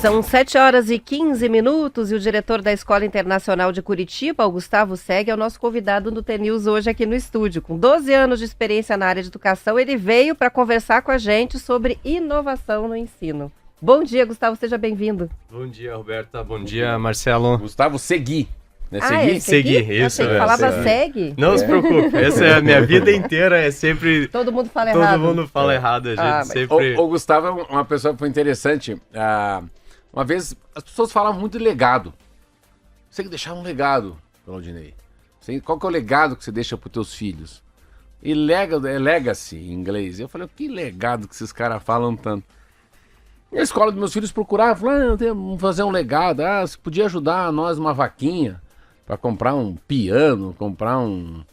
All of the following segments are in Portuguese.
São 7h15 e o diretor da Escola Internacional de Curitiba, o Gustavo Segui, é o nosso convidado do TNews hoje aqui no estúdio. Com 12 anos de experiência na área de educação, ele veio para conversar com a gente sobre inovação no ensino. Bom dia, Gustavo, seja bem-vindo. Bom dia, Roberta. Bom dia, Marcelo. Gustavo Segui. Né? Segui, isso. Você falava Segui? Não se preocupe, essa é a minha vida inteira, é sempre... Todo mundo fala errado. Todo mundo fala errado, a gente sempre... O Gustavo é uma pessoa que foi interessante. Uma vez, as pessoas falavam muito de legado. Você tem que deixar um legado, Claudinei. Qual que é o legado que você deixa para os teus filhos? E legado é legacy em inglês. Eu falei, que legado que esses caras falam tanto. E a escola dos meus filhos procurava, falaram, vamos fazer um legado. Você podia ajudar nós uma vaquinha para comprar um piano, comprar um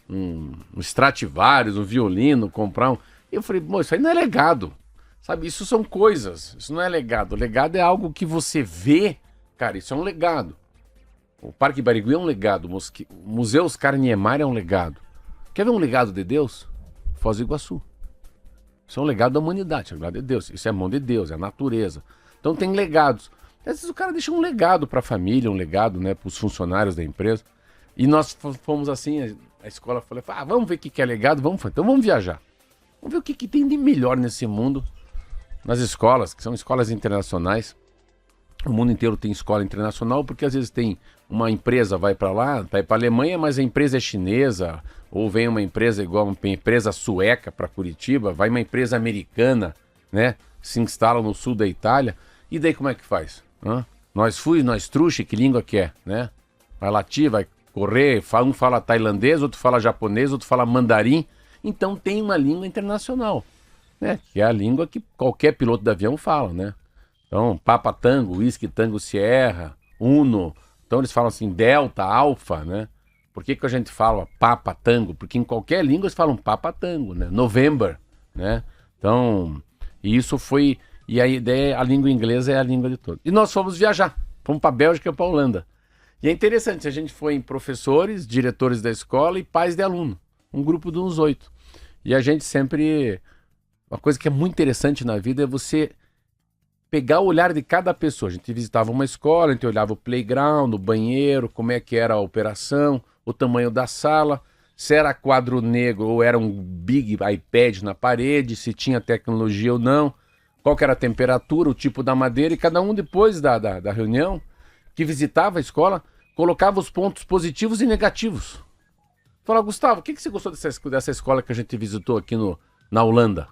Stradivarius, um violino, comprar um... Eu falei, isso aí não é legado. Sabe, isso são coisas, isso não é legado. O legado é algo que você vê, cara, isso é um legado. O Parque Barigui é um legado, o Museu Oscar Niemeyer é um legado. Quer ver um legado de Deus? Foz do Iguaçu. Isso é um legado da humanidade, é um legado de Deus. Isso é a mão de Deus, é a natureza. Então tem legados. Às vezes o cara deixa um legado para a família, um legado, né, para os funcionários da empresa. E nós fomos assim, a escola falou, vamos ver o que é legado, então vamos viajar. Vamos ver o que tem de melhor nesse mundo. Nas escolas, que são escolas internacionais, o mundo inteiro tem escola internacional, porque às vezes tem uma empresa, vai para lá, vai para a Alemanha, mas a empresa é chinesa, ou vem uma empresa igual uma empresa sueca para Curitiba, vai uma empresa americana, né, se instala no sul da Itália, e daí como é que faz? Nós truxa, que língua que é, né? Vai latir, vai correr, um fala tailandês, outro fala japonês, outro fala mandarim, então tem uma língua internacional. Né? Que é a língua que qualquer piloto de avião fala, né? Então, Papa Tango, Whisky Tango Sierra, Uno. Então eles falam assim, Delta, Alfa, né? Por que a gente fala Papa Tango? Porque em qualquer língua eles falam Papa Tango, né? November, né? Então, isso foi... E a ideia, a língua inglesa é a língua de todos. E nós fomos viajar. Fomos para a Bélgica e para a Holanda. E é interessante, a gente foi em professores, diretores da escola e pais de aluno. Um grupo de uns 8. E a gente sempre... Uma coisa que é muito interessante na vida é você pegar o olhar de cada pessoa. A gente visitava uma escola, a gente olhava o playground, o banheiro, como é que era a operação, o tamanho da sala, se era quadro negro ou era um big iPad na parede, se tinha tecnologia ou não, qual que era a temperatura, o tipo da madeira, e cada um depois da reunião que visitava a escola, colocava os pontos positivos e negativos. Falava, Gustavo, o que você gostou dessa escola que a gente visitou aqui na Holanda?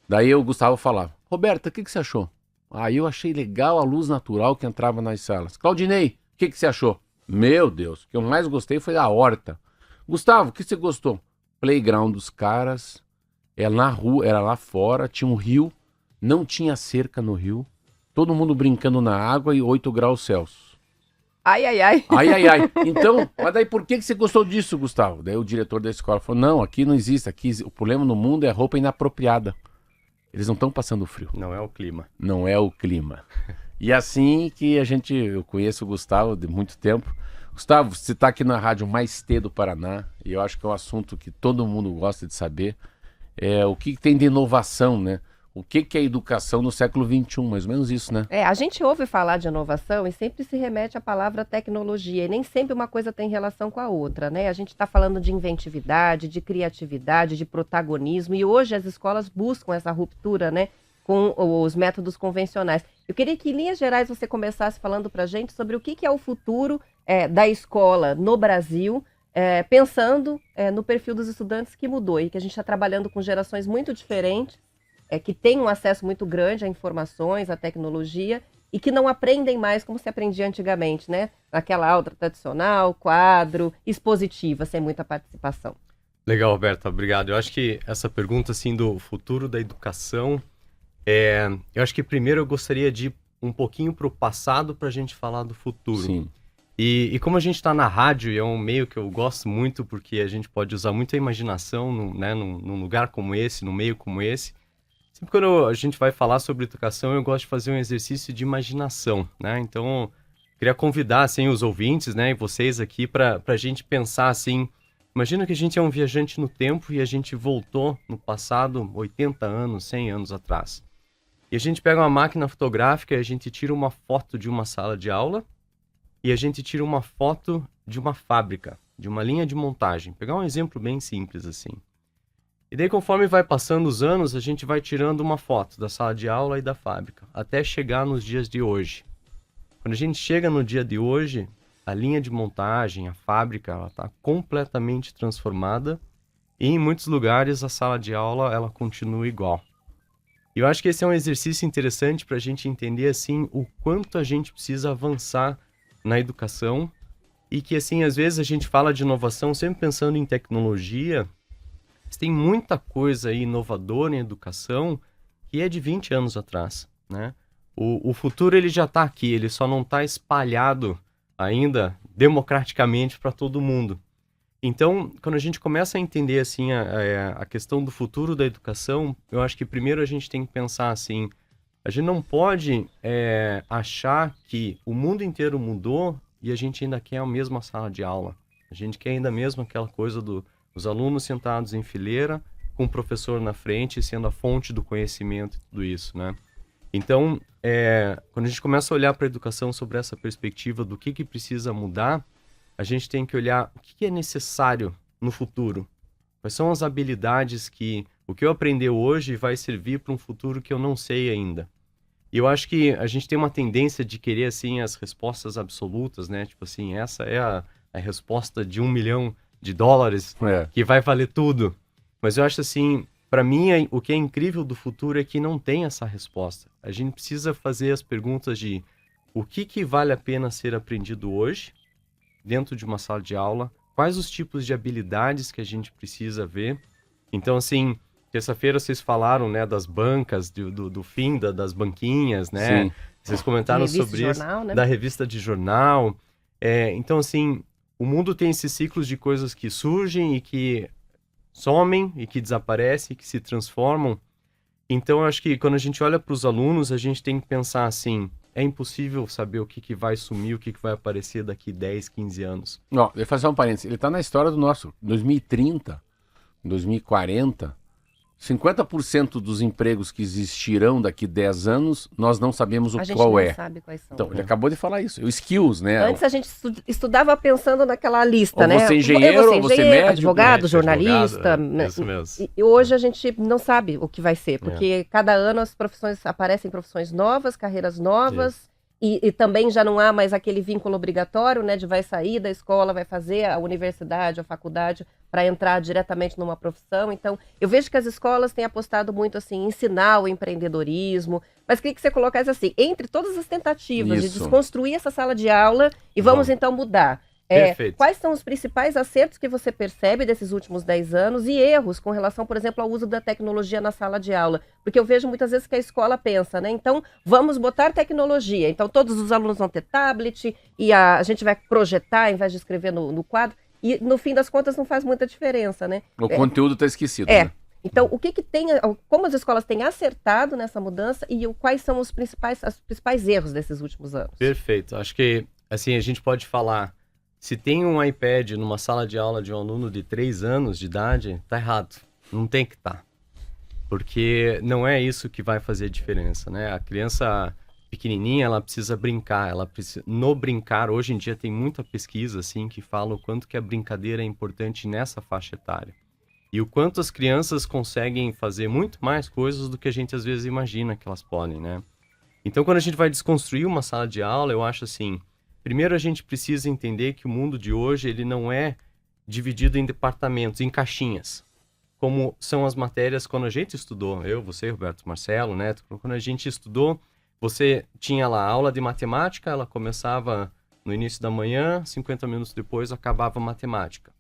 Daí o Gustavo falava, Roberta, o que você achou? Eu achei legal a luz natural que entrava nas salas. Claudinei, o que você achou? Meu Deus, o que eu mais gostei foi a horta. Gustavo, o que você gostou? Playground dos caras, era na rua, era lá fora, tinha um rio, não tinha cerca no rio, todo mundo brincando na água e 8 graus Celsius. Ai. Então, mas daí por que você gostou disso, Gustavo? Daí o diretor da escola falou, não, aqui não existe, aqui o problema no mundo é roupa inapropriada. Eles não estão passando frio. Não é o clima. Não é o clima. E assim que eu conheço o Gustavo de muito tempo. Gustavo, você está aqui na Rádio Mais T do Paraná, e eu acho que é um assunto que todo mundo gosta de saber. O que tem de inovação, né? O que é educação no século XXI, mais ou menos isso, né? A gente ouve falar de inovação e sempre se remete à palavra tecnologia, e nem sempre uma coisa tem relação com a outra, né? A gente está falando de inventividade, de criatividade, de protagonismo, e hoje as escolas buscam essa ruptura, né, com os métodos convencionais. Eu queria que, em linhas gerais, você começasse falando para a gente sobre o que é o futuro da escola no Brasil, pensando no perfil dos estudantes que mudou, e que a gente está trabalhando com gerações muito diferentes, que têm um acesso muito grande a informações, à tecnologia, e que não aprendem mais como se aprendia antigamente, né? Naquela aula tradicional, quadro, expositiva, sem muita participação. Legal, Roberta, obrigado. Eu acho que essa pergunta assim, do futuro da educação, eu acho que primeiro eu gostaria de ir um pouquinho para o passado para a gente falar do futuro. Sim. E como a gente está na rádio, e é um meio que eu gosto muito, porque a gente pode usar muito a imaginação num lugar como esse, num meio como esse. Sempre quando a gente vai falar sobre educação, eu gosto de fazer um exercício de imaginação, né? Então, queria convidar, assim, os ouvintes, né, e vocês aqui para a gente pensar, assim, imagina que a gente é um viajante no tempo e a gente voltou no passado 80 anos, 100 anos atrás. E a gente pega uma máquina fotográfica e a gente tira uma foto de uma sala de aula e a gente tira uma foto de uma fábrica, de uma linha de montagem. Pegar um exemplo bem simples assim. E daí, conforme vai passando os anos, a gente vai tirando uma foto da sala de aula e da fábrica, até chegar nos dias de hoje. Quando a gente chega no dia de hoje, a linha de montagem, a fábrica, ela está completamente transformada e em muitos lugares a sala de aula ela continua igual. E eu acho que esse é um exercício interessante para a gente entender assim o quanto a gente precisa avançar na educação e que assim às vezes a gente fala de inovação sempre pensando em tecnologia. Tem muita coisa aí inovadora em educação que é de 20 anos atrás, né? O futuro ele já está aqui, ele só não está espalhado ainda democraticamente para todo mundo. Então, quando a gente começa a entender assim a questão do futuro da educação, eu acho que primeiro a gente tem que pensar assim, a gente não pode achar que o mundo inteiro mudou e a gente ainda quer a mesma sala de aula. A gente quer ainda mesmo aquela coisa dos alunos sentados em fileira, com o professor na frente, sendo a fonte do conhecimento e tudo isso, né? Então, quando a gente começa a olhar para a educação sobre essa perspectiva do que precisa mudar, a gente tem que olhar o que é necessário no futuro. Quais são as habilidades que o que eu aprender hoje vai servir para um futuro que eu não sei ainda. E eu acho que a gente tem uma tendência de querer, assim, as respostas absolutas, né? Tipo assim, essa é a resposta de $1 milhão que vai valer tudo. Mas eu acho assim, para mim, o que é incrível do futuro é que não tem essa resposta. A gente precisa fazer as perguntas de o que vale a pena ser aprendido hoje, dentro de uma sala de aula, quais os tipos de habilidades que a gente precisa ver. Então, assim, terça-feira vocês falaram, né, das bancas, do fim das banquinhas, né? Sim. Vocês comentaram sobre isso, né? da revista de jornal. Então, assim, o mundo tem esses ciclos de coisas que surgem e que somem e que desaparecem, e que se transformam. Então, eu acho que quando a gente olha para os alunos, a gente tem que pensar assim, é impossível saber o que vai sumir, o que vai aparecer daqui 10, 15 anos. Ó, deixa eu fazer um parênteses. Ele está na história do nosso 2030, 2040, 50% dos empregos que existirão daqui 10 anos, nós não sabemos qual é. A gente não sabe quais são. Então, ele acabou de falar isso. O skills, né? Antes a gente estudava pensando naquela lista, Ou né? você é engenheiro, ou você é médico, advogado, jornalista. Advogado, isso mesmo. E hoje a gente não sabe o que vai ser, porque cada ano aparecem profissões novas, carreiras novas. E também já não há mais aquele vínculo obrigatório, né, de vai sair da escola, vai fazer a universidade, a faculdade, para entrar diretamente numa profissão. Então, eu vejo que as escolas têm apostado muito, assim, em ensinar o empreendedorismo, mas queria que você colocasse assim, entre todas as tentativas de desconstruir essa sala de aula e vamos então mudar. Quais são os principais acertos que você percebe desses últimos 10 anos e erros com relação, por exemplo, ao uso da tecnologia na sala de aula? Porque eu vejo muitas vezes que a escola pensa, né? Então, vamos botar tecnologia. Então, todos os alunos vão ter tablet e a gente vai projetar ao invés de escrever no quadro. E, no fim das contas, não faz muita diferença, né? O conteúdo está esquecido, né? Então, o que tem, como as escolas têm acertado nessa mudança e quais são os principais erros desses últimos anos? Perfeito. Acho que, assim, a gente pode falar... Se tem um iPad numa sala de aula de um aluno de 3 anos de idade, tá errado. Não tem que estar. Porque não é isso que vai fazer a diferença, né? A criança pequenininha, ela precisa brincar. No brincar, hoje em dia tem muita pesquisa, assim, que fala o quanto que a brincadeira é importante nessa faixa etária. E o quanto as crianças conseguem fazer muito mais coisas do que a gente às vezes imagina que elas podem, né? Então, quando a gente vai desconstruir uma sala de aula, eu acho assim... Primeiro, a gente precisa entender que o mundo de hoje ele não é dividido em departamentos, em caixinhas, como são as matérias quando a gente estudou. Eu, você, Roberto, Marcelo, Neto, quando a gente estudou, você tinha lá a aula de matemática, ela começava no início da manhã, 50 minutos depois acabava a matemática.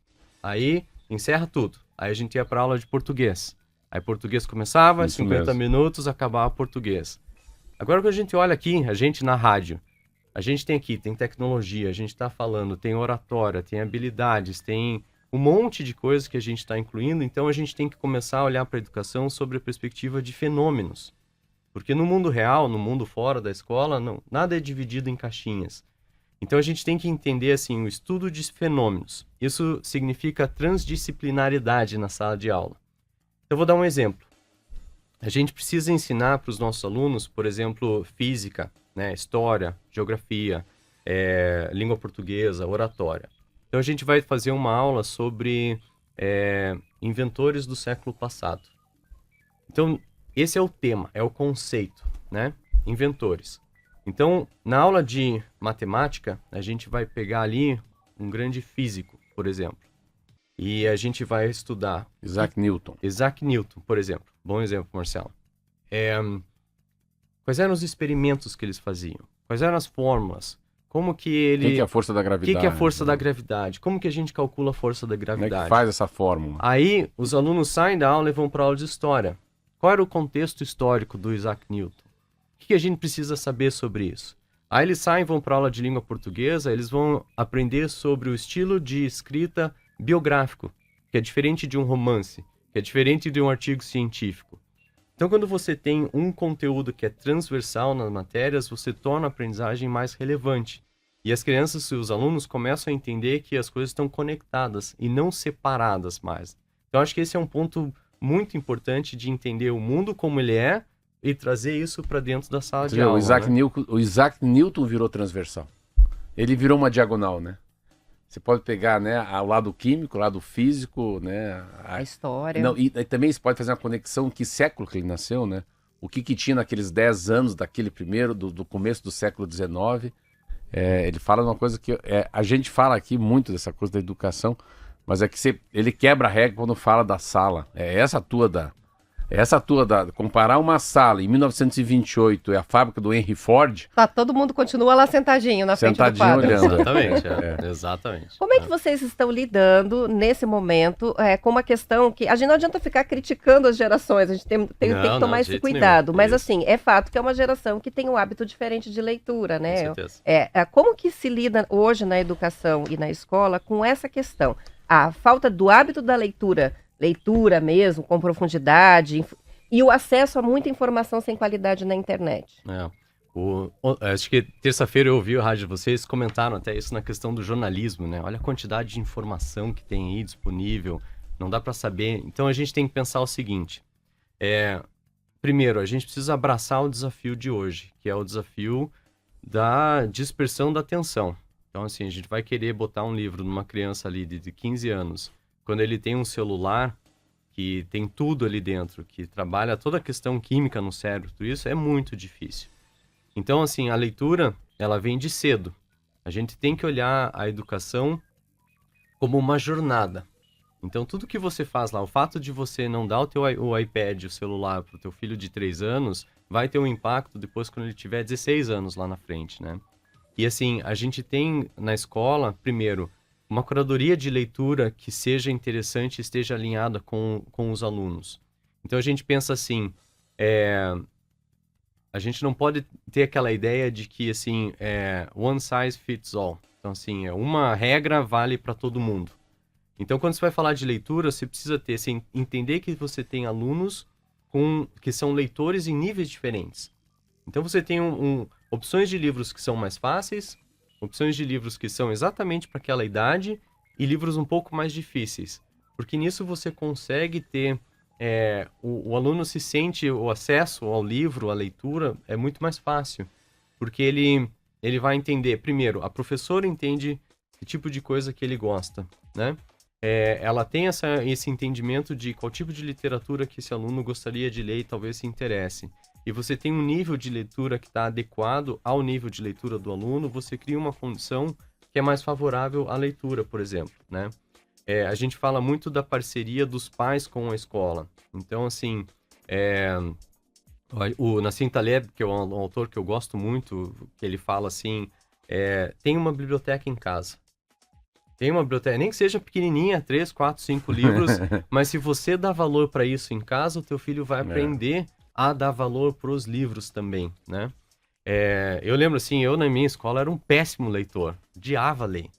Aí, encerra tudo. Aí a gente ia para a aula de português. Aí português começava, Isso 50 minutos, acabava português. Agora que a gente olha aqui, a gente na rádio, a gente tem tecnologia, a gente está falando, tem oratória, tem habilidades, tem um monte de coisas que a gente está incluindo, então a gente tem que começar a olhar para a educação sobre a perspectiva de fenômenos. Porque no mundo real, no mundo fora da escola, nada é dividido em caixinhas. Então a gente tem que entender assim, o estudo de fenômenos. Isso significa transdisciplinaridade na sala de aula. Eu vou dar um exemplo. a gente precisa ensinar para os nossos alunos, por exemplo, física, né, história, geografia, língua portuguesa, oratória. Então a gente vai fazer uma aula sobre inventores do século passado. Então esse é o tema, é o conceito, né? Inventores. Então na aula de matemática a gente vai pegar ali um grande físico, por exemplo, e a gente vai estudar Isaac Newton. Isaac Newton, por exemplo. Bom exemplo, Marcelo. Quais eram os experimentos que eles faziam? Quais eram as fórmulas? Como que ele... O que é a força da gravidade? O que é a força da gravidade? Como que a gente calcula a força da Como é gravidade? que faz essa fórmula? Aí, os alunos saem da aula e vão para a aula de história. Qual era o contexto histórico do Isaac Newton? O que a gente precisa saber sobre isso? Aí eles saem e vão para a aula de língua portuguesa, eles vão aprender sobre o estilo de escrita biográfico, que é diferente de um romance, que é diferente de um artigo científico. Então, quando você tem um conteúdo que é transversal nas matérias, você torna a aprendizagem mais relevante. E as crianças e os alunos começam a entender que as coisas estão conectadas e não separadas mais. Então, acho que esse é um ponto muito importante de entender o mundo como ele é e trazer isso para dentro da sala de aula. O Isaac Newton virou transversal. Ele virou uma diagonal, né? Você pode pegar, né, o lado químico, o lado físico, né? A história. Não, e também você pode fazer uma conexão que século que ele nasceu, né? O que tinha naqueles 10 anos daquele primeiro, do começo do século XIX. Ele fala uma coisa que... a gente fala aqui muito dessa coisa da educação, mas é que ele quebra a regra quando fala da sala. Comparar uma sala em 1928 e a fábrica do Henry Ford... Tá, todo mundo continua lá sentadinho na frente do quadro. Olhando. Exatamente, exatamente. Como é que vocês estão lidando nesse momento com uma questão que a gente não adianta ficar criticando as gerações, a gente tem que tomar esse cuidado, nenhum. Mas assim, é fato que é uma geração que tem um hábito diferente de leitura, né? Com certeza. Como que se lida hoje na educação e na escola com essa questão? A falta do hábito da leitura mesmo, com profundidade, e o acesso a muita informação sem qualidade na internet. Acho que terça-feira eu ouvi o rádio de vocês, comentaram até isso na questão do jornalismo, né? Olha a quantidade de informação que tem aí disponível, não dá para saber. Então a gente tem que pensar o seguinte, primeiro, a gente precisa abraçar o desafio de hoje, que é o desafio da dispersão da atenção. Então assim, a gente vai querer botar um livro numa criança ali de 15 anos, quando ele tem um celular que tem tudo ali dentro, que trabalha toda a questão química no cérebro, tudo isso é muito difícil. Então, assim, a leitura, ela vem de cedo. A gente tem que olhar a educação como uma jornada. Então, tudo que você faz lá, o fato de você não dar o iPad, o celular para o teu filho de 3 anos, vai ter um impacto depois quando ele tiver 16 anos lá na frente, né? E assim, a gente tem na escola, primeiro, uma curadoria de leitura que seja interessante e esteja alinhada com os alunos. Então a gente pensa assim, a gente não pode ter aquela ideia de que assim, one size fits all. Então assim, uma regra vale para todo mundo. Então quando você vai falar de leitura, você precisa ter, assim, entender que você tem alunos que são leitores em níveis diferentes. Então você tem opções de livros que são mais fáceis, opções de livros que são exatamente para aquela idade e livros um pouco mais difíceis. Porque nisso você consegue ter... o aluno se sente... O acesso ao livro, à leitura, é muito mais fácil. Porque ele vai entender... Primeiro, a professora entende que tipo de coisa que ele gosta, né? Ela tem esse entendimento de qual tipo de literatura que esse aluno gostaria de ler e talvez se interesse. E você tem um nível de leitura que está adequado ao nível de leitura do aluno, você cria uma condição que é mais favorável à leitura, por exemplo, né? A gente fala muito da parceria dos pais com a escola. Então, assim, o Nassim Taleb, que é um autor que eu gosto muito, que ele fala assim, tem uma biblioteca em casa. Tem uma biblioteca, nem que seja pequenininha, 3, 4, 5 livros, mas se você dá valor para isso em casa, o teu filho vai aprender a dar valor para os livros também, né? Eu lembro assim, eu na minha escola era um péssimo leitor, odiava ler.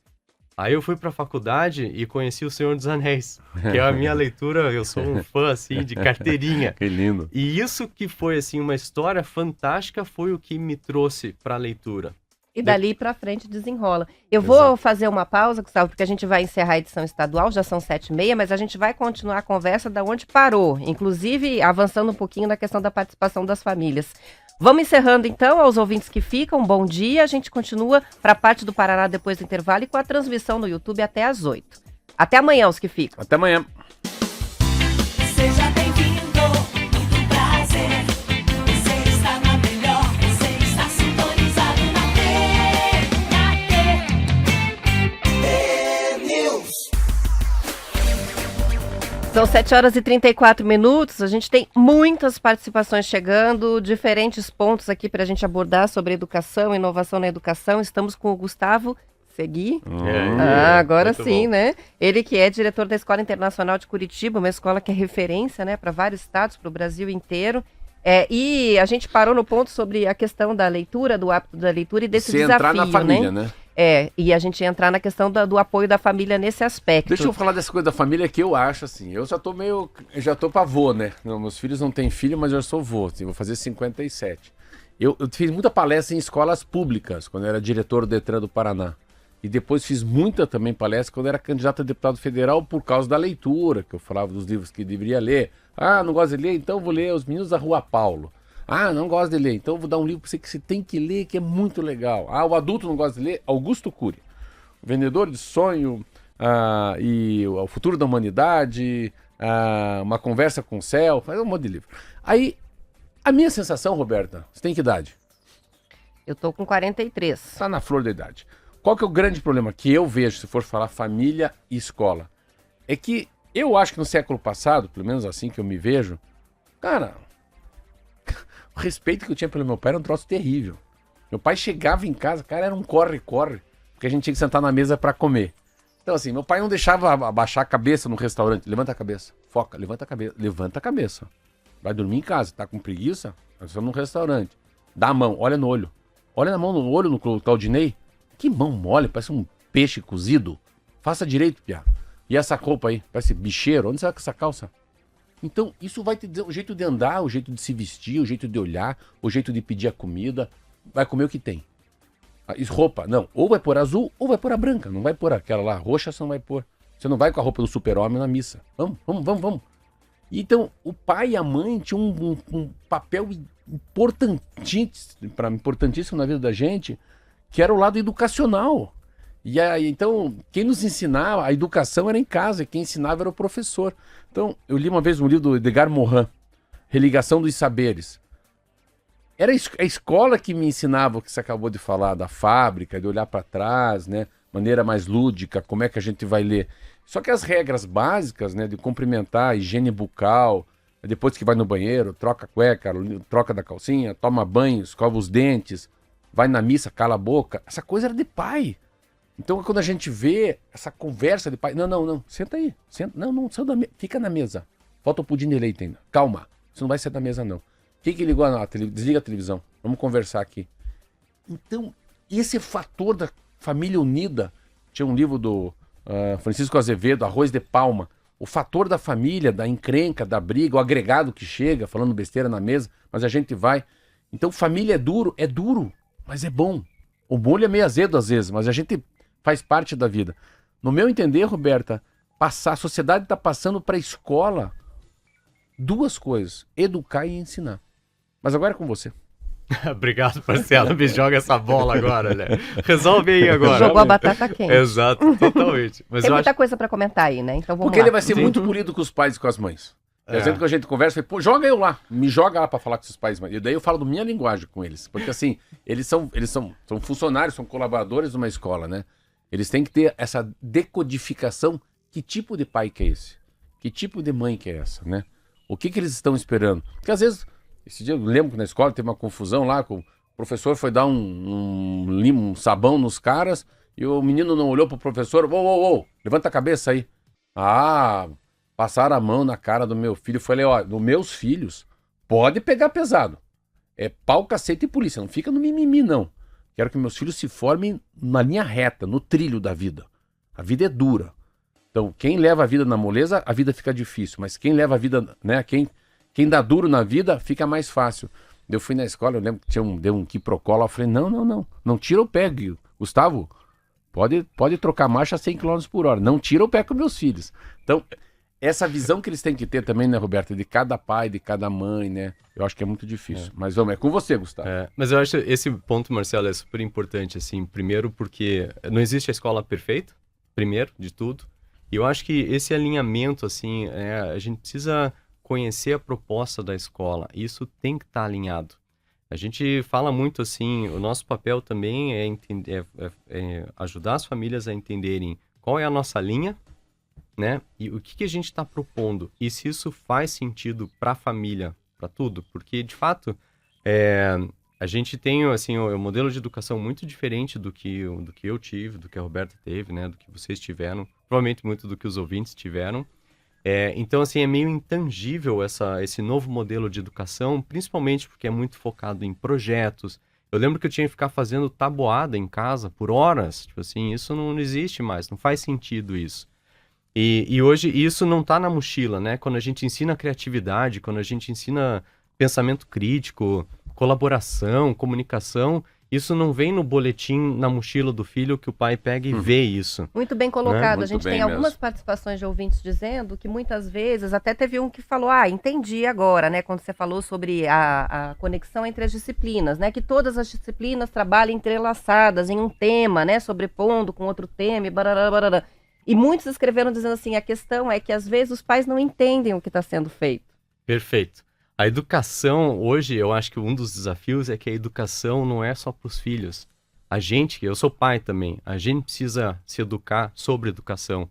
Aí eu fui para a faculdade e conheci O Senhor dos Anéis, que é a minha leitura, eu sou um fã assim de carteirinha. Que lindo. E isso que foi assim uma história fantástica foi o que me trouxe para a leitura. E dali pra frente desenrola. Eu vou fazer uma pausa, Gustavo, porque a gente vai encerrar a edição estadual, já são 7h30, mas a gente vai continuar a conversa da onde parou, inclusive avançando um pouquinho na questão da participação das famílias. Vamos encerrando então, aos ouvintes que ficam, bom dia. A gente continua para a parte do Paraná depois do intervalo e com a transmissão no YouTube até às 8. Até amanhã, os que ficam. Até amanhã. Seja bem-vindo, muito prazer. Você está na melhor, você está sintonizado na T-News. São 7h34. A gente tem muitas participações chegando, diferentes pontos aqui para a gente abordar sobre educação, inovação na educação. Estamos com o Gustavo Segui. Agora sim, né? Ele que é diretor da Escola Internacional de Curitiba, uma escola que é referência, né, para vários estados, para o Brasil inteiro. E a gente parou no ponto sobre a questão da leitura, do hábito da leitura e desse desafio, entrar na família, né? E a gente entrar na questão do apoio da família nesse aspecto. Deixa eu falar dessa coisa da família que eu acho assim, eu já tô pra vô, né? Não, meus filhos não têm filho, mas eu sou vô, assim, vou fazer 57. Eu fiz muita palestra em escolas públicas, quando eu era diretor do Detran do Paraná. E depois fiz muita também palestra quando eu era candidato a deputado federal por causa da leitura, que eu falava dos livros que deveria ler. Ah, não gosto de ler, então vou ler Os Meninos da Rua Paulo. Ah, não gosto de ler, então vou dar um livro para você que você tem que ler, que é muito legal. Ah, o adulto não gosta de ler, Augusto Cury. O Vendedor de Sonho, e O Futuro da Humanidade, Uma Conversa com o Céu, faz um monte de livro. Aí, a minha sensação, Roberta, você tem que idade? Eu tô com 43. Está na flor da idade. Qual que é o grande problema que eu vejo, se for falar família e escola? É que eu acho que no século passado, pelo menos assim que eu me vejo, cara, o respeito que eu tinha pelo meu pai era um troço terrível. Meu pai chegava em casa, cara, era um corre-corre, porque a gente tinha que sentar na mesa para comer. Então assim, meu pai não deixava abaixar a cabeça no restaurante. Levanta a cabeça, foca, levanta a cabeça. Vai dormir em casa, tá com preguiça? Nós estamos num restaurante. Dá a mão, olha no olho. Olha na mão no olho no Claudinei. Que mão mole, parece um peixe cozido. Faça direito, piá. E essa roupa aí? Parece bicheiro. Onde você vai com essa calça? Então, isso vai te dizer o jeito de andar, o jeito de se vestir, o jeito de olhar, o jeito de pedir a comida. Vai comer o que tem. Roupa, não. Ou vai pôr azul, ou vai pôr a branca. Não vai pôr aquela lá roxa, você não vai pôr. Você não vai com a roupa do super-homem na missa. Vamos. Então, o pai e a mãe tinham um papel importantíssimo na vida da gente, que era o lado educacional. E aí, então, quem nos ensinava, a educação era em casa, e quem ensinava era o professor. Então, eu li uma vez um livro do Edgar Morin, Religação dos Saberes. Era a escola que me ensinava o que você acabou de falar, da fábrica, de olhar para trás, né? Maneira mais lúdica, como é que a gente vai ler. Só que as regras básicas, né, de cumprimentar, higiene bucal, depois que vai no banheiro, troca a cueca, troca da calcinha, toma banho, escova os dentes, vai na missa, cala a boca. Essa coisa era de pai. Então, quando a gente vê essa conversa de pai... Não, senta aí. Senta, não, fica na mesa. Falta o pudim de leite ainda. Calma, você não vai sair da mesa, não. Quem que ligou desliga a televisão. Vamos conversar aqui. Então, esse fator da família unida... Tinha um livro do Francisco Azevedo, Arroz de Palma. O fator da família, da encrenca, da briga, o agregado que chega, falando besteira na mesa, mas a gente vai. Então, família é duro, mas é bom. O molho é meio azedo às vezes, mas a gente faz parte da vida. No meu entender, Roberta, a sociedade está passando para a escola duas coisas, educar e ensinar. Mas agora é com você. Obrigado, Marcelo. Me joga essa bola agora, né? Resolve aí agora. Jogou a batata quente. Exato, totalmente. Mas tem muita coisa para comentar aí, né? Então vamos Porque lá. ele vai ser muito polido com os pais e com as mães. Exemplo que a gente conversa, fala, pô, joga eu lá, me joga lá pra falar com seus pais. E daí eu falo da minha linguagem com eles. Porque assim, eles são funcionários, são colaboradores de uma escola, né? Eles têm que ter essa decodificação. Que tipo de pai que é esse? Que tipo de mãe que é essa, né? O que eles estão esperando? Porque às vezes, esse dia eu lembro que na escola teve uma confusão lá, que o professor foi dar um sabão nos caras e o menino não olhou pro professor. Ô, levanta a cabeça aí. Passaram a mão na cara do meu filho. Eu falei, ó, dos meus filhos, pode pegar pesado. É pau, cacete e polícia. Não fica no mimimi, não. Quero que meus filhos se formem na linha reta, no trilho da vida. A vida é dura. Então, quem leva a vida na moleza, a vida fica difícil. Mas quem leva a vida, né, quem dá duro na vida, fica mais fácil. Eu fui na escola, eu lembro que deu um quiprocolo, eu falei, não tira o pé, Gustavo, pode trocar marcha a 100 km por hora, não tira o pé com meus filhos. Então, essa visão que eles têm que ter também, né, Roberto, de cada pai, de cada mãe, né, eu acho que é muito difícil. Mas vamos, é com você, Gustavo. Mas eu acho esse ponto, Marcelo, é super importante, assim, primeiro porque não existe a escola perfeita, primeiro de tudo, e eu acho que esse alinhamento, assim, a gente precisa conhecer a proposta da escola, isso tem que estar alinhado. A gente fala muito assim, o nosso papel também é ajudar as famílias a entenderem qual é a nossa linha, né? E o que a gente está propondo. E se isso faz sentido para a família, para tudo. Porque, de fato, a gente tem assim, um modelo de educação muito diferente do que eu tive, do que a Roberta teve, né? Do que vocês tiveram. Provavelmente muito do que os ouvintes tiveram. Então, assim, é meio intangível esse novo modelo de educação, principalmente porque é muito focado em projetos. Eu lembro que eu tinha que ficar fazendo tabuada em casa por horas. Tipo assim, isso não existe mais, não faz sentido isso. E hoje isso não está na mochila, né? Quando a gente ensina criatividade, quando a gente ensina pensamento crítico, colaboração, comunicação, isso não vem no boletim, na mochila do filho que o pai pega e vê isso. Muito bem colocado. Muito A gente bem tem algumas mesmo. participações de ouvintes dizendo que muitas vezes, até teve um que falou, entendi agora, né, quando você falou sobre a conexão entre as disciplinas, né, que todas as disciplinas trabalham entrelaçadas em um tema, né, sobrepondo com outro tema e barará, barará. E muitos escreveram dizendo assim, a questão é que às vezes os pais não entendem o que está sendo feito. Perfeito. A educação, hoje, eu acho que um dos desafios é que a educação não é só para os filhos. A gente, eu sou pai também, a gente precisa se educar sobre educação.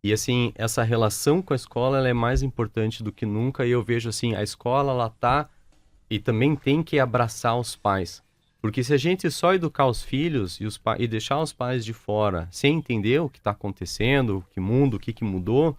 E, assim, essa relação com a escola ela é mais importante do que nunca. E eu vejo, assim, a escola, ela tá e também tem que abraçar os pais. Porque se a gente só educar os filhos e deixar os pais de fora, sem entender o que está acontecendo, que mundo, o que mudou,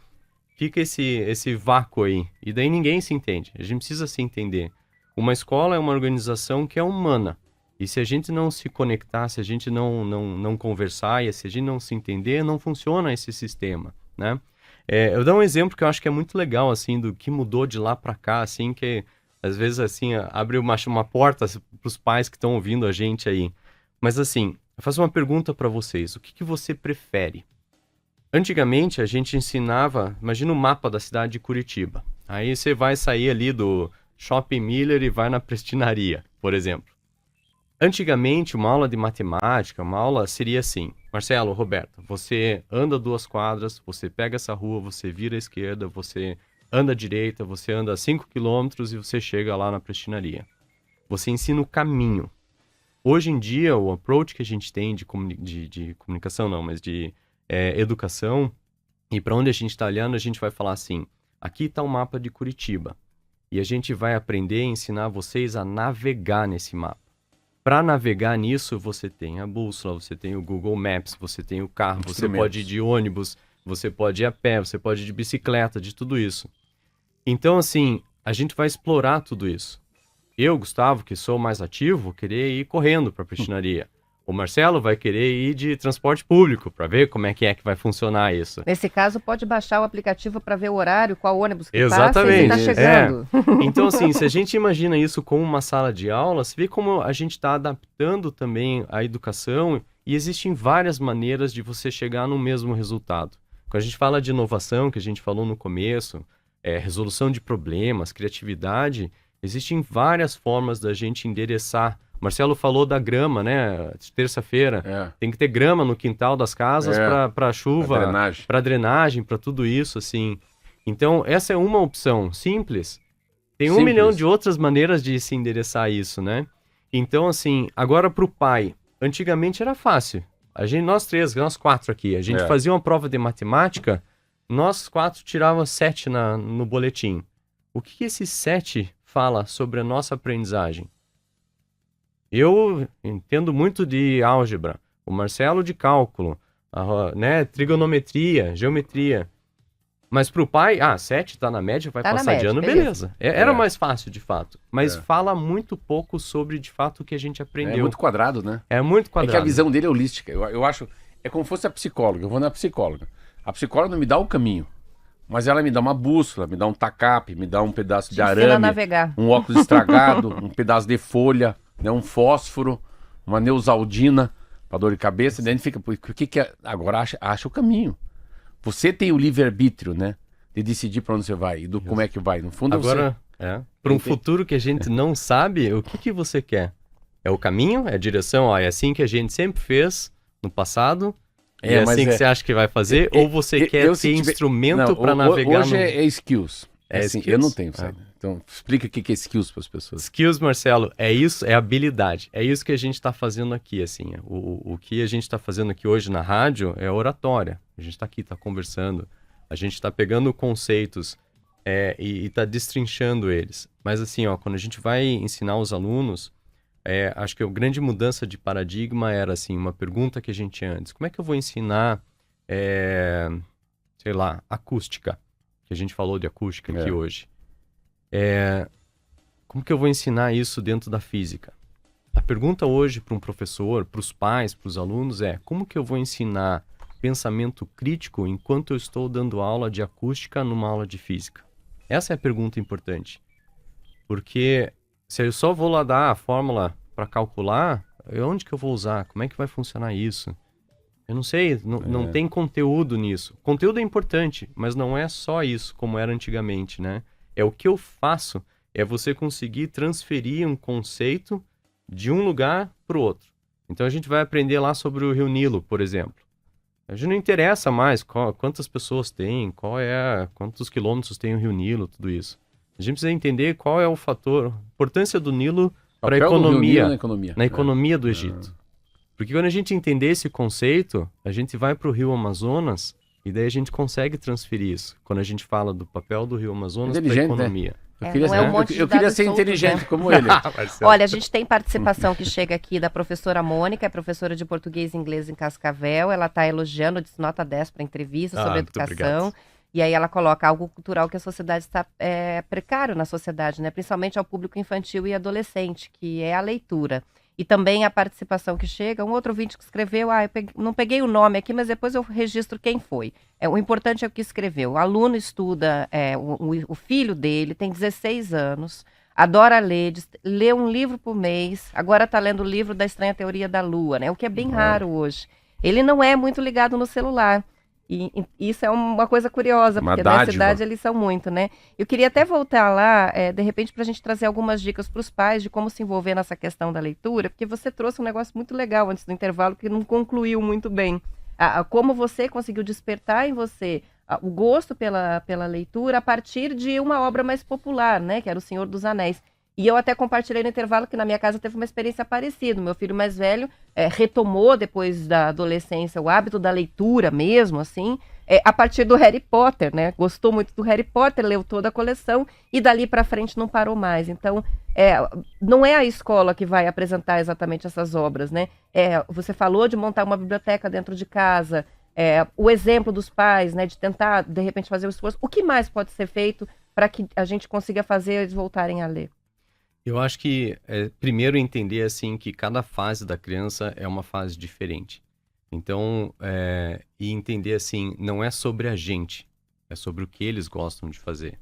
fica esse vácuo aí. E daí ninguém se entende. A gente precisa se entender. Uma escola é uma organização que é humana. E se a gente não se conectar, se a gente não conversar, e se a gente não se entender, não funciona esse sistema, né? Eu dou um exemplo que eu acho que é muito legal, assim, do que mudou de lá para cá, assim, que às vezes, assim, abre uma porta para os pais que estão ouvindo a gente aí. Mas, assim, eu faço uma pergunta para vocês. O que você prefere? Antigamente, a gente ensinava... Imagina o mapa da cidade de Curitiba. Aí você vai sair ali do Shopping Miller e vai na prestinaria, por exemplo. Antigamente, uma aula de matemática, uma aula seria assim. Marcelo, Roberta, você anda 2 quadras, você pega essa rua, você vira à esquerda, você anda à direita, você anda 5 quilômetros e você chega lá na prestinaria. Você ensina o caminho. Hoje em dia, o approach que a gente tem de comunicação, não, mas de educação, e para onde a gente está olhando, a gente vai falar assim, aqui está o mapa de Curitiba. E a gente vai aprender e ensinar vocês a navegar nesse mapa. Para navegar nisso, você tem a bússola, você tem o Google Maps, você tem o carro, você pode ir de ônibus, você pode ir a pé, você pode ir de bicicleta, de tudo isso. Então, assim, a gente vai explorar tudo isso. Eu, Gustavo, que sou mais ativo, vou querer ir correndo para a prestinaria. O Marcelo vai querer ir de transporte público para ver como é que vai funcionar isso. Nesse caso, pode baixar o aplicativo para ver o horário, qual ônibus que Exatamente. passa e está chegando. Então, assim, se a gente imagina isso como uma sala de aula, você vê como a gente está adaptando também a educação e existem várias maneiras de você chegar no mesmo resultado. Quando a gente fala de inovação, que a gente falou no começo, resolução de problemas, criatividade, existem várias formas da gente endereçar. O Marcelo falou da grama, né? Terça-feira. Tem que ter grama no quintal das casas para chuva, para drenagem, para tudo isso, assim. Então, essa é uma opção simples. Tem 1 milhão de outras maneiras de se endereçar isso, né? Então, assim, agora para o pai. Antigamente era fácil. Nós 4 aqui, a gente fazia uma prova de matemática, nós 4 tirávamos 7 no boletim. O que esse 7 fala sobre a nossa aprendizagem? Eu entendo muito de álgebra, o Marcelo de cálculo, né, trigonometria, geometria. Mas para o pai, 7 está na média, vai passar de ano, beleza. Era mais fácil, de fato. Mas fala muito pouco sobre, de fato, o que a gente aprendeu. É muito quadrado, né? É muito quadrado. É que a visão dele é holística. Eu acho, é como se fosse a psicóloga. Eu vou na psicóloga. A psicóloga não me dá o caminho. Mas ela me dá uma bússola, me dá um tacape, me dá um pedaço de Te ensina a arame, navegar. um óculos estragado, um pedaço de folha, né, um fósforo, uma neusaldina para dor de cabeça. Daí a gente fica, pô, o que que é? Agora acha o caminho. Você tem o livre-arbítrio, né? De decidir para onde você vai e do como é que vai. No fundo, Agora, para um futuro que a gente não sabe, o que que você quer? É o caminho? É a direção? Ó, é assim que a gente sempre fez no passado? É mas assim que você acha que vai fazer? Ou você quer ter instrumento para navegar hoje é skills. É Assim, skills. eu não tenho, sabe? Então, explica o que que é skills para as pessoas. Skills, Marcelo, é isso, é habilidade. É isso que a gente está fazendo aqui, assim. O que a gente está fazendo aqui hoje na rádio é oratória. A gente está aqui, está conversando. A gente está pegando conceitos e está destrinchando eles. Mas assim, ó, quando a gente vai ensinar os alunos, acho que a grande mudança de paradigma era assim, uma pergunta que a gente tinha antes. Como é que eu vou ensinar, sei lá, acústica? Que a gente falou de acústica aqui hoje. Como que eu vou ensinar isso dentro da física? A pergunta hoje para um professor, para os pais, para os alunos é: como que eu vou ensinar pensamento crítico enquanto eu estou dando aula de acústica numa aula de física? Essa é a pergunta importante. Porque se eu só vou lá dar a fórmula para calcular, onde que eu vou usar? Como é que vai funcionar isso? Eu não sei, não tem conteúdo nisso. Conteúdo é importante, mas não é só isso, como era antigamente, né? É o que eu faço, é você conseguir transferir um conceito de um lugar para o outro. Então a gente vai aprender lá sobre o Rio Nilo, por exemplo. A gente não interessa mais quantas pessoas tem, quantos quilômetros tem o Rio Nilo, tudo isso. A gente precisa entender qual é o fator, a importância do Nilo para a economia, na economia do Egito. Porque quando a gente entender esse conceito, a gente vai para o Rio Amazonas e daí a gente consegue transferir isso. Quando a gente fala do papel do Rio Amazonas para a economia. Né? Eu queria dados ser soltos, inteligente né? como ele. Olha, a gente tem participação que chega aqui da professora Mônica, é professora de português e inglês em Cascavel. Ela está elogiando, disse nota 10 para entrevista sobre muito educação. obrigado. E aí ela coloca algo cultural que a sociedade está precário na sociedade, né? Principalmente ao público infantil e adolescente, que é a leitura. E também a participação que chega, um outro ouvinte que escreveu, não peguei o nome aqui, mas depois eu registro quem foi. O importante é o que escreveu. O aluno estuda, o filho dele tem 16 anos, adora ler, lê um livro por mês, agora está lendo o livro da Estranha Teoria da Lua, né? O que é bem raro hoje. Ele não é muito ligado no celular. E isso é uma coisa curiosa, porque nessa idade eles são muito, né? Eu queria até voltar lá, de repente, para a gente trazer algumas dicas para os pais de como se envolver nessa questão da leitura, porque você trouxe um negócio muito legal antes do intervalo que não concluiu muito bem. Como você conseguiu despertar em você o gosto pela leitura a partir de uma obra mais popular, né? Que era O Senhor dos Anéis. E eu até compartilhei no intervalo que na minha casa teve uma experiência parecida. Meu filho mais velho retomou, depois da adolescência, o hábito da leitura mesmo, assim, a partir do Harry Potter, né? Gostou muito do Harry Potter, leu toda a coleção e dali para frente não parou mais. Então, não é a escola que vai apresentar exatamente essas obras, né? Você falou de montar uma biblioteca dentro de casa, o exemplo dos pais, né? De tentar, de repente, fazer o esforço. O que mais pode ser feito para que a gente consiga fazer eles voltarem a ler? Eu acho que primeiro entender assim que cada fase da criança é uma fase diferente. Então, e entender assim, não é sobre a gente, é sobre o que eles gostam de fazer.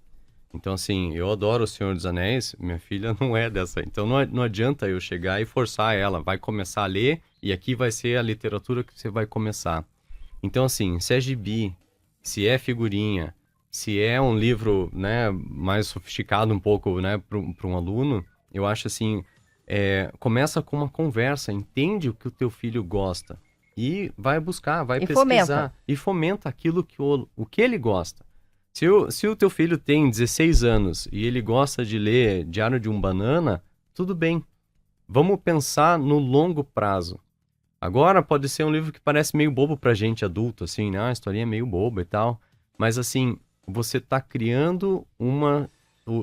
Então, assim, eu adoro O Senhor dos Anéis, minha filha não é dessa. Então, não adianta eu chegar e forçar ela, vai começar a ler e aqui vai ser a literatura que você vai começar. Então, assim, se é gibi, se é figurinha, se é um livro, né, mais sofisticado um pouco, né, para um aluno, eu acho assim, começa com uma conversa, entende o que o teu filho gosta e vai buscar, vai pesquisar e fomenta aquilo que o que ele gosta. Se o teu filho tem 16 anos e ele gosta de ler Diário de um Banana, tudo bem. Vamos pensar no longo prazo. Agora pode ser um livro que parece meio bobo pra gente adulto, assim, né? A historinha é meio boba e tal, mas assim, você tá criando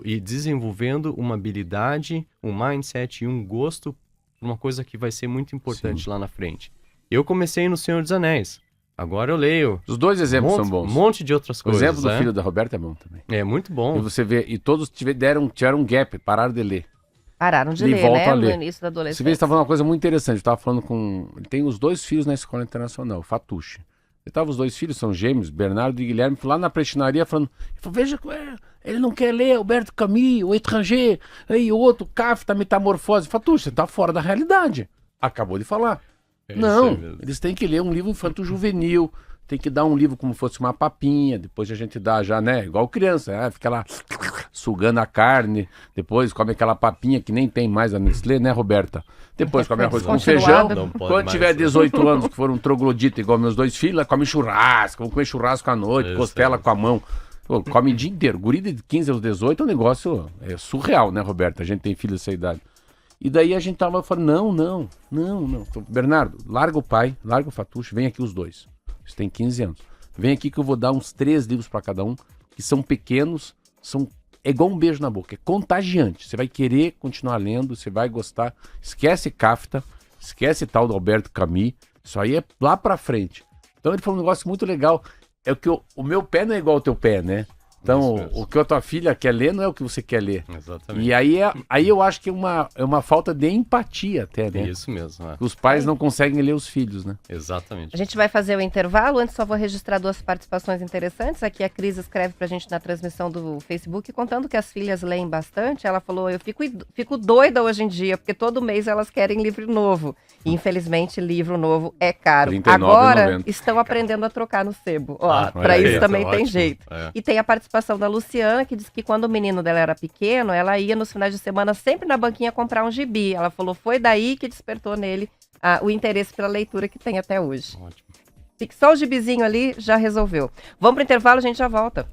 e desenvolvendo uma habilidade, um mindset e um gosto, uma coisa que vai ser muito importante lá na frente. Eu comecei no Senhor dos Anéis, agora eu leio. Os dois exemplos são bons. Um monte de outras coisas. O exemplo do filho da Roberta é bom também. É muito bom. E você vê, e todos tiveram um gap, pararam de ler. Pararam de ler, né? No início da adolescência. Você vê, você está falando uma coisa muito interessante. Eu estava falando com... Ele tem os 2 filhos na escola internacional, Fatuche. Estavam os 2 filhos, são gêmeos, Bernardo e Guilherme, lá na prestinaria falando, veja, ele não quer ler Alberto Camus, O Étranger, aí o outro, Kafka, Metamorfose. Fatuxa, você tá fora da realidade. Acabou de falar. Não, eles têm que ler um livro infanto-juvenil, tem que dar um livro como fosse uma papinha, depois a gente dá já, né, igual criança, fica lá sugando a carne, depois come aquela papinha que nem tem mais a Nestlé, né, Roberta? Depois come arroz com feijão, quando tiver 18 anos, que for um troglodita igual meus 2 filhos, come churrasco, vamos comer churrasco à noite, costela com a mão. Pô, come o dia inteiro. Guri de 15 aos 18 é um negócio surreal, né, Roberta? A gente tem filho dessa idade. E daí a gente tava falando, não. Bernardo, larga o pai, larga o Fatucho, vem aqui os 2. Eles têm 15 anos. Vem aqui que eu vou dar uns 3 livros para cada um, que são pequenos, é igual um beijo na boca, é contagiante. Você vai querer continuar lendo, você vai gostar. Esquece Kafka, esquece tal do Alberto Camus, isso aí é lá pra frente. Então ele falou um negócio muito legal, é que o meu pé não é igual ao teu pé, né? Então, o que a tua filha quer ler não é o que você quer ler. Exatamente. E aí eu acho que é uma falta de empatia até, né? Isso mesmo. Os pais não conseguem ler os filhos, né? Exatamente. A gente vai fazer o intervalo, antes só vou registrar 2 participações interessantes. Aqui a Cris escreve pra gente na transmissão do Facebook, contando que as filhas leem bastante. Ela falou, eu fico doida hoje em dia, porque todo mês elas querem livro novo. E infelizmente livro novo é caro. Agora estão aprendendo a trocar no sebo. Ó, pra isso também tem jeito. E tem a participação da Luciana, que diz que quando o menino dela era pequeno, ela ia nos finais de semana sempre na banquinha comprar um gibi. Ela falou, foi daí que despertou nele o interesse pela leitura que tem até hoje. Ótimo. Fique só o gibizinho ali, já resolveu. Vamos pro intervalo, a gente já volta.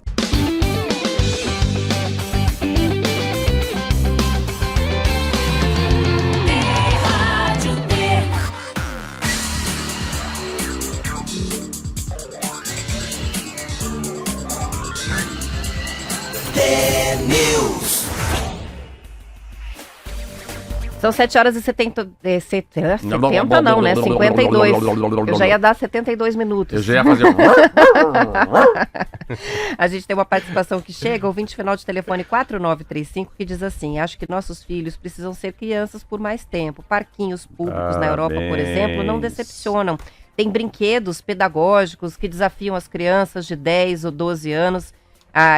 São 7h70, 70 não, né? 52. Eu já ia dar 72 minutos. Eu já ia fazer... A gente tem uma participação que chega, ouvinte final de telefone 4935, que diz assim, acho que nossos filhos precisam ser crianças por mais tempo. Parquinhos públicos na Europa, por exemplo, não decepcionam. Tem brinquedos pedagógicos que desafiam as crianças de 10 ou 12 anos.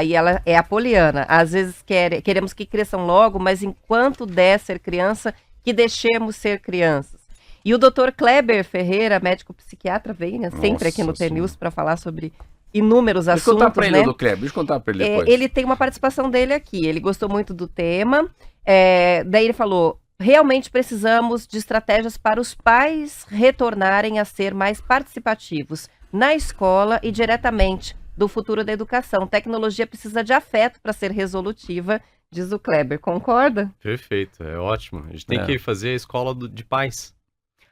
E ela é a Poliana. Às vezes queremos que cresçam logo, mas enquanto der ser criança, que deixemos ser crianças. E o Dr. Kleber Ferreira, médico psiquiatra, vem, né, sempre aqui no T-News para falar sobre inúmeros assuntos, Deixa eu contar pra ele, né? do Kleber, deixa eu contar pra ele depois. Ele tem uma participação dele aqui, ele gostou muito do tema, daí ele falou, realmente precisamos de estratégias para os pais retornarem a ser mais participativos na escola e diretamente do futuro da educação. Tecnologia precisa de afeto para ser resolutiva, diz o Kleber. Concorda? Perfeito, é ótimo. A gente tem que fazer a escola de pais.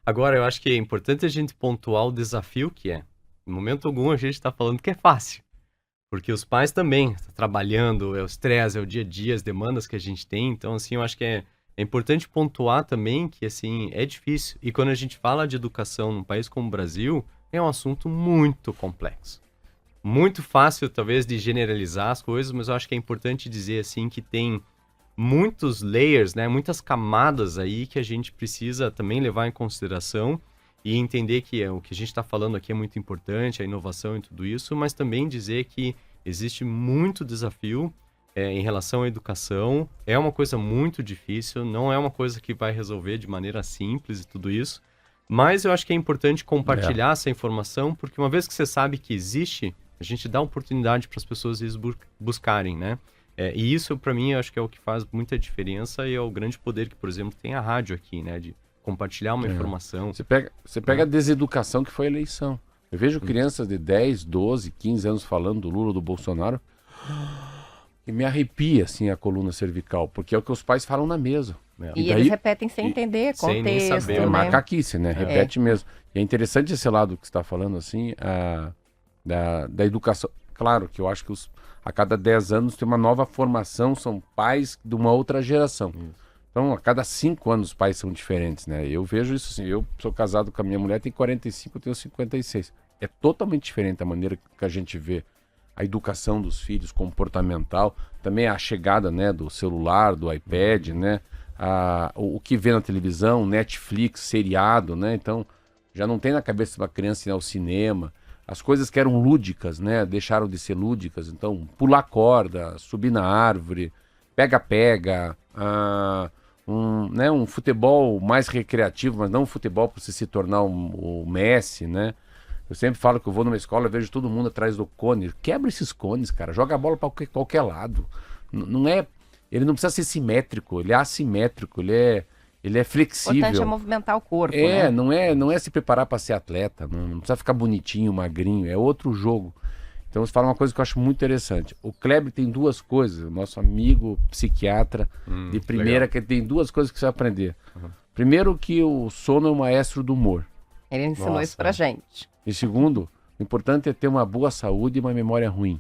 Agora, eu acho que é importante a gente pontuar o desafio que é. Em momento algum, a gente está falando que é fácil. Porque os pais também estão trabalhando, é o estresse, é o dia a dia, as demandas que a gente tem. Então, assim, eu acho que é importante pontuar também que, assim, é difícil. E quando a gente fala de educação num país como o Brasil, é um assunto muito complexo. Muito fácil, talvez, de generalizar as coisas, mas eu acho que é importante dizer, assim, que tem muitos layers, né, muitas camadas aí que a gente precisa também levar em consideração e entender que o que a gente está falando aqui é muito importante, a inovação e tudo isso, mas também dizer que existe muito desafio em relação à educação, é uma coisa muito difícil, não é uma coisa que vai resolver de maneira simples e tudo isso, mas eu acho que é importante compartilhar essa informação, porque uma vez que você sabe que existe, a gente dá oportunidade para as pessoas buscarem, né? E isso, para mim, eu acho que é o que faz muita diferença e é o grande poder que, por exemplo, tem a rádio aqui, né? De compartilhar uma informação. Você pega a deseducação que foi a eleição. Eu vejo crianças de 10, 12, 15 anos falando do Lula, do Bolsonaro, e me arrepia, assim, a coluna cervical, porque é o que os pais falam na mesa. E daí, eles repetem sem entender contexto, sem nem saber, né? Macaquice, né? Repete mesmo. E é interessante esse lado que você está falando, assim, da educação. Claro que eu acho que a cada 10 anos tem uma nova formação, são pais de uma outra geração. Então, a cada 5 anos os pais são diferentes, né? Eu vejo isso assim, eu sou casado com a minha mulher, tem 45, eu tenho 56. É totalmente diferente a maneira que a gente vê a educação dos filhos, comportamental, também a chegada, né, do celular, do iPad, né? O que vê na televisão, Netflix, seriado, né? Então, já não tem na cabeça de uma criança ir ao cinema. as coisas que eram lúdicas, né, deixaram de ser lúdicas. Então, pular corda, subir na árvore, pega-pega, um futebol mais recreativo, mas não um futebol para você se tornar o Messi, né? Eu sempre falo que eu vou numa escola e vejo todo mundo atrás do cone. Quebra esses cones, cara. Joga a bola para qualquer lado. Ele não precisa ser simétrico, ele é assimétrico, ele é O flexível. importante é movimentar o corpo, né? Não é se preparar para ser atleta, não precisa ficar bonitinho, magrinho, é outro jogo. Então você fala uma coisa que eu acho muito interessante. O Kleber tem duas coisas, o nosso amigo psiquiatra de primeira, legal. que ele tem duas coisas que você vai aprender. Primeiro, que o sono é o maestro do humor. Ele ensinou Nossa. isso pra gente. E segundo, o importante é ter uma boa saúde e uma memória ruim.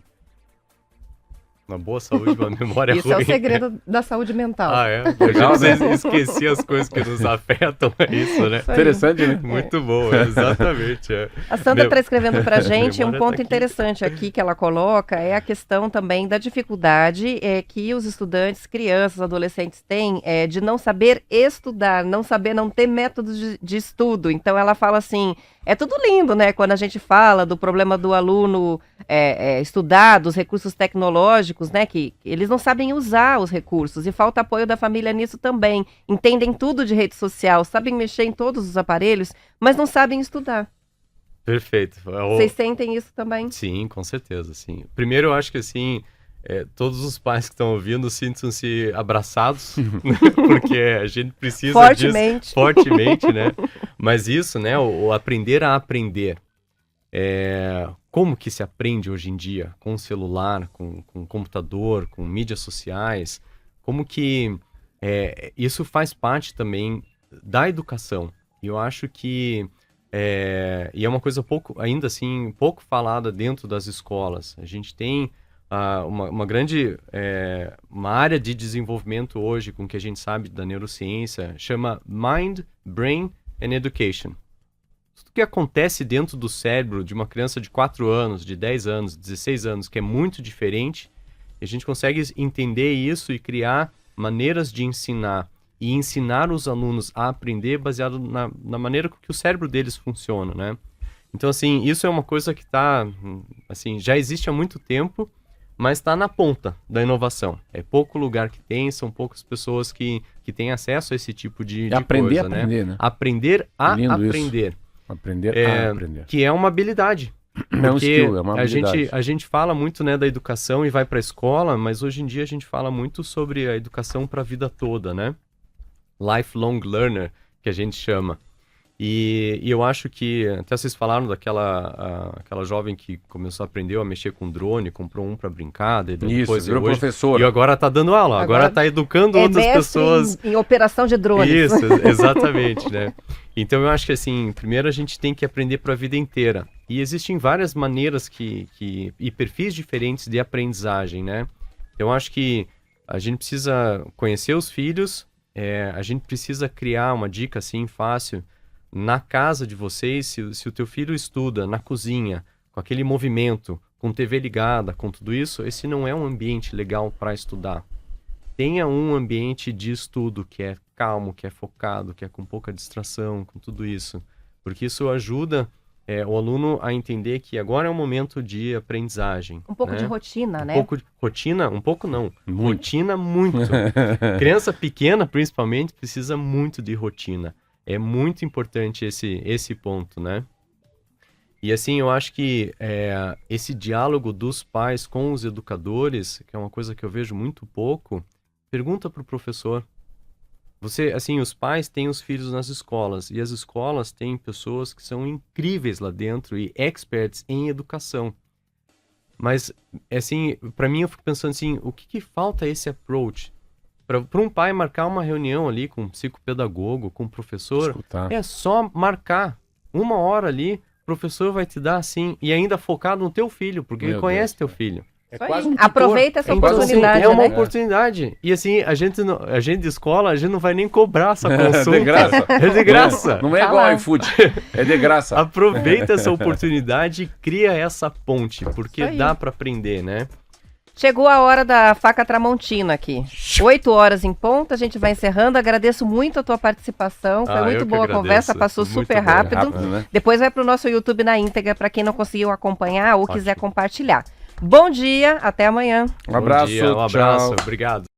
Uma boa saúde, uma memória Isso ruim. é o segredo da saúde mental. Ah, é? Legal, Eu já né? esqueci as coisas que nos afetam, é isso, né? Isso aí. Interessante, né? Muito bom, exatamente. É. A Sandra Meu- está escrevendo para a gente, um memória ponto tá aqui. interessante aqui que ela coloca é a questão também da dificuldade que os estudantes, crianças, adolescentes têm de não saber estudar, não ter métodos de estudo. Então ela fala assim, é tudo lindo, né? Quando a gente fala do problema do aluno estudar, dos recursos tecnológicos, né? Que eles não sabem usar os recursos e falta apoio da família nisso também. Entendem tudo de rede social, sabem mexer em todos os aparelhos, mas não sabem estudar. Perfeito. Vocês sentem isso também? Sim, com certeza, sim. Primeiro, eu acho que assim, todos os pais que estão ouvindo sintam-se abraçados, porque a gente precisa Fortemente. disso fortemente, né? Mas isso, né, o aprender a aprender. Como que se aprende hoje em dia com o celular, com computador, com mídias sociais? Como que isso faz parte também da educação? E eu acho que e é uma coisa ainda assim, pouco falada dentro das escolas. A gente tem uma grande uma área de desenvolvimento hoje, com o que a gente sabe da neurociência, chama Mind, Brain and Education. Tudo que acontece dentro do cérebro de uma criança de 4 anos, de 10 anos, 16 anos, que é muito diferente, a gente consegue entender isso e criar maneiras de ensinar e ensinar os alunos a aprender baseado na maneira que o cérebro deles funciona, né? Então, assim, isso é uma coisa que assim, já existe há muito tempo, mas está na ponta da inovação. É pouco lugar que tem, são poucas pessoas que têm acesso a esse tipo de aprender coisa, a aprender, né? Aprender a Lindo isso. aprender. Aprender a aprender. Que é uma habilidade. É um Porque skill, é uma habilidade. a gente fala muito, né, da educação e vai para a escola, mas hoje em dia a gente fala muito sobre a educação para a vida toda, né? Lifelong learner, que a gente chama. E eu acho que, até vocês falaram aquela jovem que começou a aprender a mexer com drone, comprou um para brincar, daí Isso, depois virou hoje, professor. e agora tá dando aula, agora tá educando outras mestre pessoas. em operação de drones. Isso, exatamente, né? Então eu acho que assim, primeiro a gente tem que aprender para a vida inteira. E existem várias maneiras e perfis diferentes de aprendizagem, né? Então eu acho que a gente precisa conhecer os filhos, a gente precisa criar uma dica assim fácil na casa de vocês. Se o teu filho estuda na cozinha, com aquele movimento, com TV ligada, com tudo isso, esse não é um ambiente legal para estudar. Tenha um ambiente de estudo que é calmo, que é focado, que é com pouca distração, com tudo isso. Porque isso ajuda o aluno a entender que agora é um momento de aprendizagem. Um pouco né? de rotina, né? Um pouco de rotina, um pouco não. Muito. Rotina, muito. Criança pequena, principalmente, precisa muito de rotina. É muito importante esse ponto, né? E assim, eu acho que esse diálogo dos pais com os educadores, que é uma coisa que eu vejo muito pouco, pergunta para o professor. Os pais têm os filhos nas escolas, e as escolas têm pessoas que são incríveis lá dentro e experts em educação. Mas, assim, para mim eu fico pensando assim, o que falta esse approach? Para um pai marcar uma reunião ali com um psicopedagogo, com um professor, Escutar. é só marcar 1 hora ali, o professor vai te dar assim, e ainda focado no teu filho, porque Meu ele conhece Deus, teu filho. É Isso aí. quase um tutor. Aproveita essa quase oportunidade, é uma né? oportunidade. E assim, a gente de escola, a gente não vai nem cobrar essa consulta. De graça. É de graça. Não é Tá igual lá. iFood, é de graça. Aproveita essa oportunidade e cria essa ponte, porque Isso aí. dá para aprender, né? Chegou a hora da faca tramontina aqui. 8 horas em ponto, a gente vai encerrando. Agradeço muito a tua participação. Foi eu muito que boa a agradeço. conversa, passou Muito super bom. rápido. Rápido, né? Depois vai pro nosso YouTube na íntegra para quem não conseguiu acompanhar ou quiser compartilhar. Bom dia, até amanhã. Um abraço, Bom dia, um abraço, tchau. obrigado.